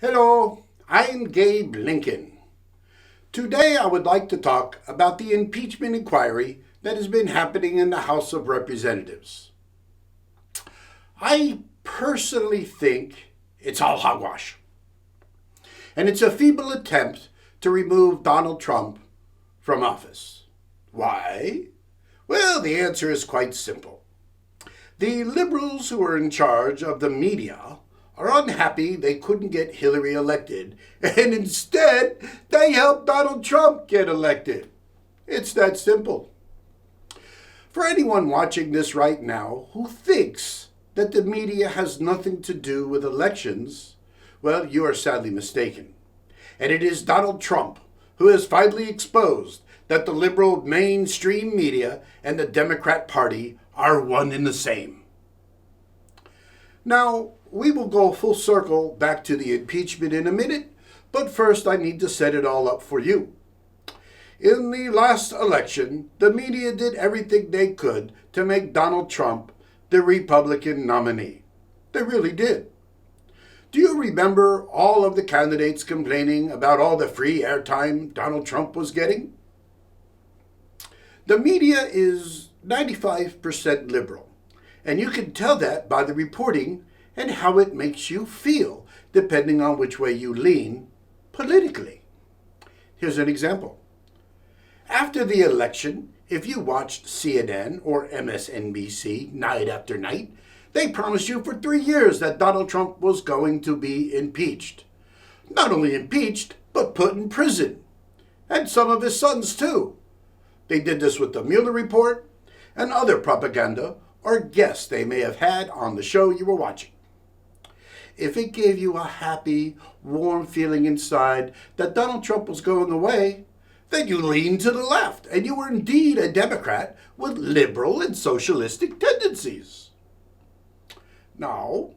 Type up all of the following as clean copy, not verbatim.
Hello, I'm Gabe Lincoln. Today I would like to talk about the impeachment inquiry that has been happening in the House of Representatives. I personally think it's all hogwash, and it's a feeble attempt to remove Donald Trump from office. Why? Well, the answer is quite simple. The liberals who are in charge of the media are unhappy they couldn't get Hillary elected, and instead they helped Donald Trump get elected. It's that simple. For anyone watching this right now who thinks that the media has nothing to do with elections, well, you are sadly mistaken. And it is Donald Trump who has finally exposed that the liberal mainstream media and the Democrat Party are one and the same. Now, we will go full circle back to the impeachment in a minute, but first I need to set it all up for you. In the last election, the media did everything they could to make Donald Trump the Republican nominee. They really did. Do you remember all of the candidates complaining about all the free airtime Donald Trump was getting? The media is 95% liberal, and you can tell that by the reporting and how it makes you feel, depending on which way you lean politically. Here's an example. After the election, if you watched CNN or MSNBC night after night, they promised you for 3 years that Donald Trump was going to be impeached. Not only impeached, but put in prison. And some of his sons, too. They did this with the Mueller report and other propaganda or guests they may have had on the show you were watching. If it gave you a happy, warm feeling inside that Donald Trump was going away, then you leaned to the left and you were indeed a Democrat with liberal and socialistic tendencies. Now,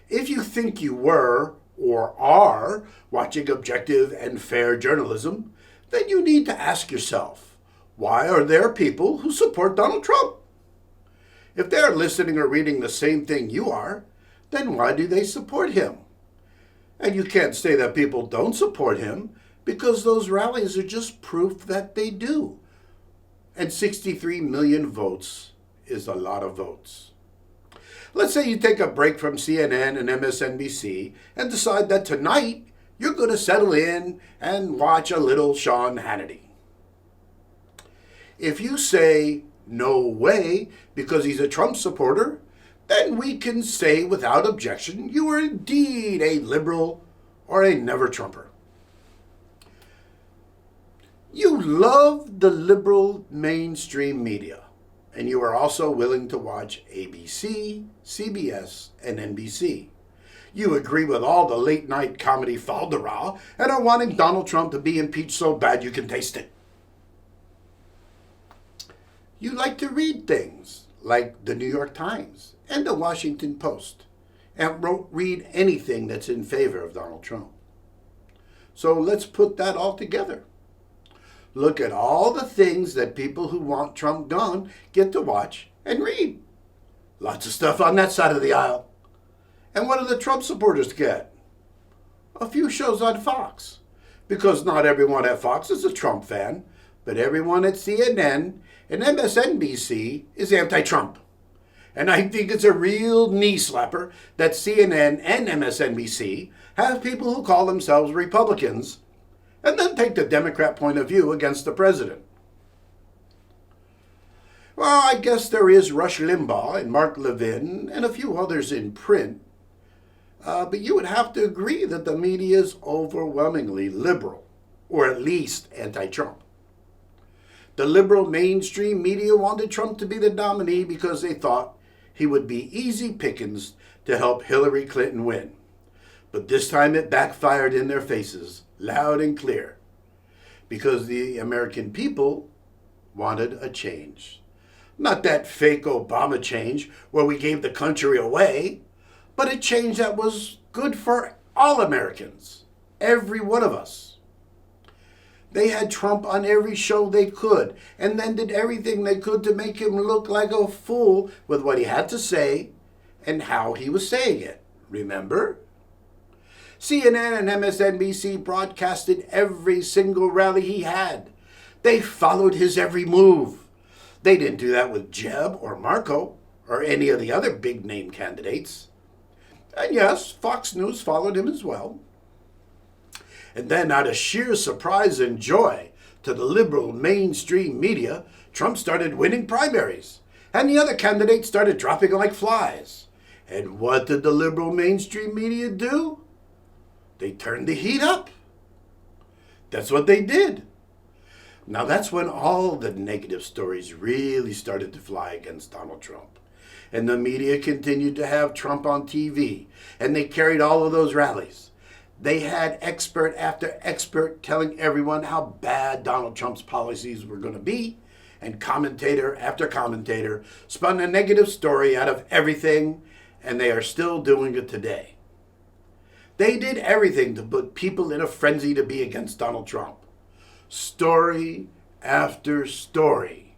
if you think you were or are watching objective and fair journalism, then you need to ask yourself, why are there people who support Donald Trump? If they're listening or reading the same thing you are, then why do they support him? And you can't say that people don't support him because those rallies are just proof that they do. And 63 million votes is a lot of votes. Let's say you take a break from CNN and MSNBC and decide that tonight you're going to settle in and watch a little Sean Hannity. If you say, no way, because he's a Trump supporter, then we can say without objection you are indeed a liberal or a never-Trumper. You love the liberal mainstream media, and you are also willing to watch ABC, CBS, and NBC. You agree with all the late-night comedy fal-de-rah and are wanting Donald Trump to be impeached so bad you can taste it. You like to read things like the New York Times and the Washington Post and won't read anything that's in favor of Donald Trump. So let's put that all together. Look at all the things that people who want Trump gone get to watch and read. Lots of stuff on that side of the aisle. And what do the Trump supporters get? A few shows on Fox. Because not everyone at Fox is a Trump fan, but everyone at CNN and MSNBC is anti-Trump. And I think it's a real knee slapper that CNN and MSNBC have people who call themselves Republicans and then take the Democrat point of view against the president. Well, I guess there is Rush Limbaugh and Mark Levin and a few others in print, but you would have to agree that the media is overwhelmingly liberal, or at least anti-Trump. The liberal mainstream media wanted Trump to be the nominee because they thought he would be easy pickings to help Hillary Clinton win. But this time it backfired in their faces, loud and clear, because the American people wanted a change. Not that fake Obama change where we gave the country away, but a change that was good for all Americans, every one of us. They had Trump on every show they could, and then did everything they could to make him look like a fool with what he had to say and how he was saying it. Remember? CNN and MSNBC broadcasted every single rally he had. They followed his every move. They didn't do that with Jeb or Marco or any of the other big-name candidates. And yes, Fox News followed him as well. And then, out of sheer surprise and joy to the liberal mainstream media, Trump started winning primaries, and the other candidates started dropping like flies. And what did the liberal mainstream media do? They turned the heat up. That's what they did. Now that's when all the negative stories really started to fly against Donald Trump. And the media continued to have Trump on TV, and they carried all of those rallies. They had expert after expert telling everyone how bad Donald Trump's policies were going to be, and commentator after commentator spun a negative story out of everything, and they are still doing it today. They did everything to put people in a frenzy to be against Donald Trump. Story after story.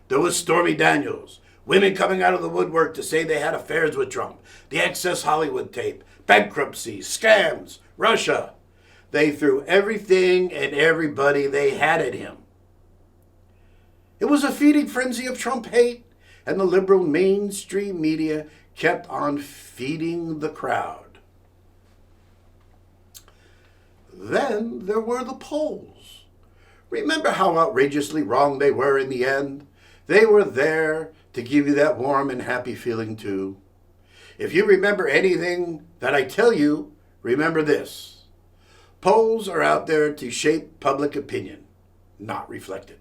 There was Stormy Daniels, women coming out of the woodwork to say they had affairs with Trump, the Access Hollywood tape, bankruptcy, scams, Russia. They threw everything and everybody they had at him. It was a feeding frenzy of Trump hate, and the liberal mainstream media kept on feeding the crowd. Then there were the polls. Remember how outrageously wrong they were in the end? They were there to give you that warm and happy feeling too. If you remember anything that I tell you, remember this. Polls are out there to shape public opinion, not reflect it.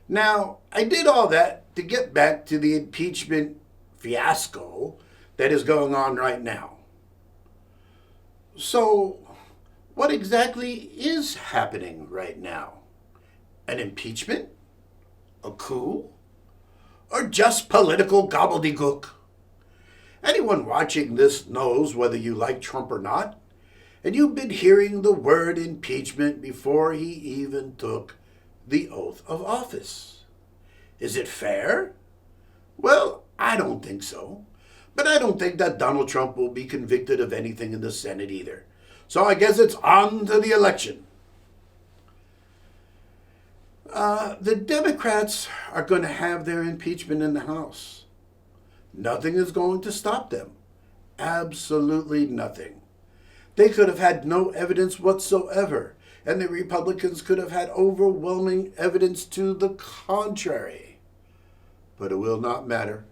Now, I did all that to get back to the impeachment fiasco that is going on right now. So, what exactly is happening right now? An impeachment? A coup? Or just political gobbledygook? Anyone watching this knows whether you like Trump or not, and you've been hearing the word impeachment before he even took the oath of office. Is it fair? Well, I don't think so. But I don't think that Donald Trump will be convicted of anything in the Senate either. So I guess it's on to the election. The Democrats are going to have their impeachment in the House. Nothing is going to stop them. Absolutely nothing. They could have had no evidence whatsoever, and the Republicans could have had overwhelming evidence to the contrary. But it will not matter,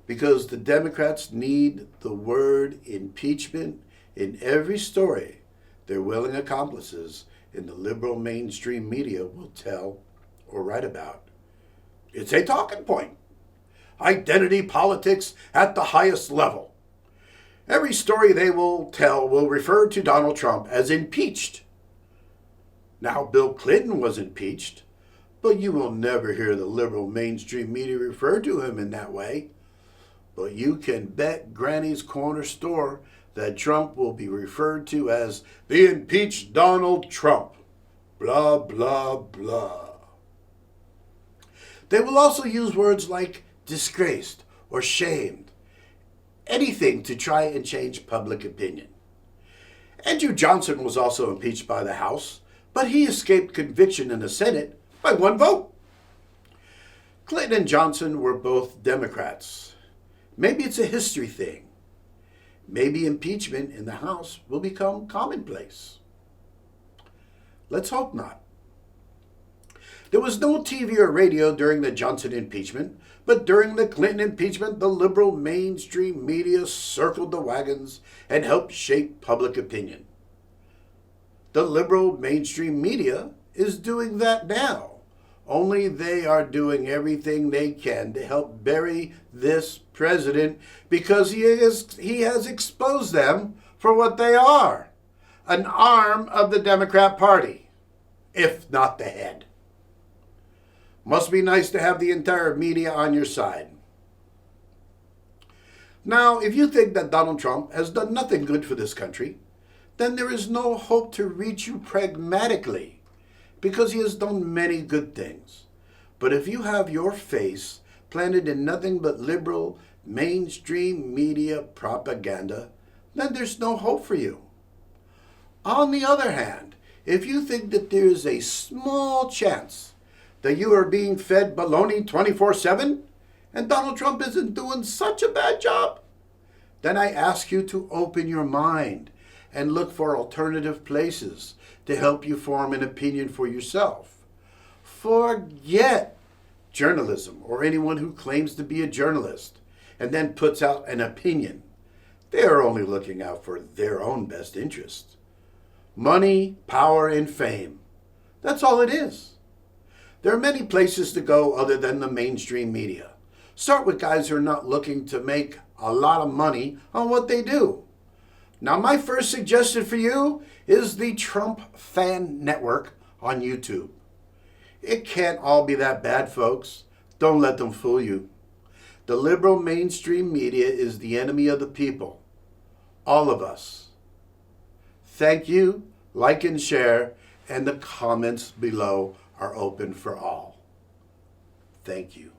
because the Democrats need the word impeachment in every story their willing accomplices in the liberal mainstream media will tell or write about. It's a talking point. Identity politics at the highest level. Every story they will tell will refer to Donald Trump as impeached. Now, Bill Clinton was impeached, but you will never hear the liberal mainstream media refer to him in that way. But you can bet Granny's corner store that Trump will be referred to as the impeached Donald Trump. Blah, blah, blah. They will also use words like disgraced or shamed. Anything to try and change public opinion. Andrew Johnson was also impeached by the House, but he escaped conviction in the Senate by one vote. Clinton and Johnson were both Democrats. Maybe it's a history thing. Maybe impeachment in the House will become commonplace. Let's hope not. There was no TV or radio during the Johnson impeachment, but during the Clinton impeachment, the liberal mainstream media circled the wagons and helped shape public opinion. The liberal mainstream media is doing that now. Only they are doing everything they can to help bury this president because he has exposed them for what they are, an arm of the Democrat Party, if not the head. Must be nice to have the entire media on your side. Now, if you think that Donald Trump has done nothing good for this country, then there is no hope to reach you pragmatically, because he has done many good things. But if you have your face planted in nothing but liberal, mainstream media propaganda, then there's no hope for you. On the other hand, if you think that there is a small chance that you are being fed baloney 24/7 and Donald Trump isn't doing such a bad job, then I ask you to open your mind and look for alternative places to help you form an opinion for yourself. Forget journalism or anyone who claims to be a journalist and then puts out an opinion. They are only looking out for their own best interest. Money, power, and fame. That's all it is. There are many places to go other than the mainstream media. Start with guys who are not looking to make a lot of money on what they do. Now, my first suggestion for you is the Trump Fan Network on YouTube. It can't all be that bad, folks. Don't let them fool you. The liberal mainstream media is the enemy of the people. All of us. Thank you, like and share, and the comments below are open for all. Thank you.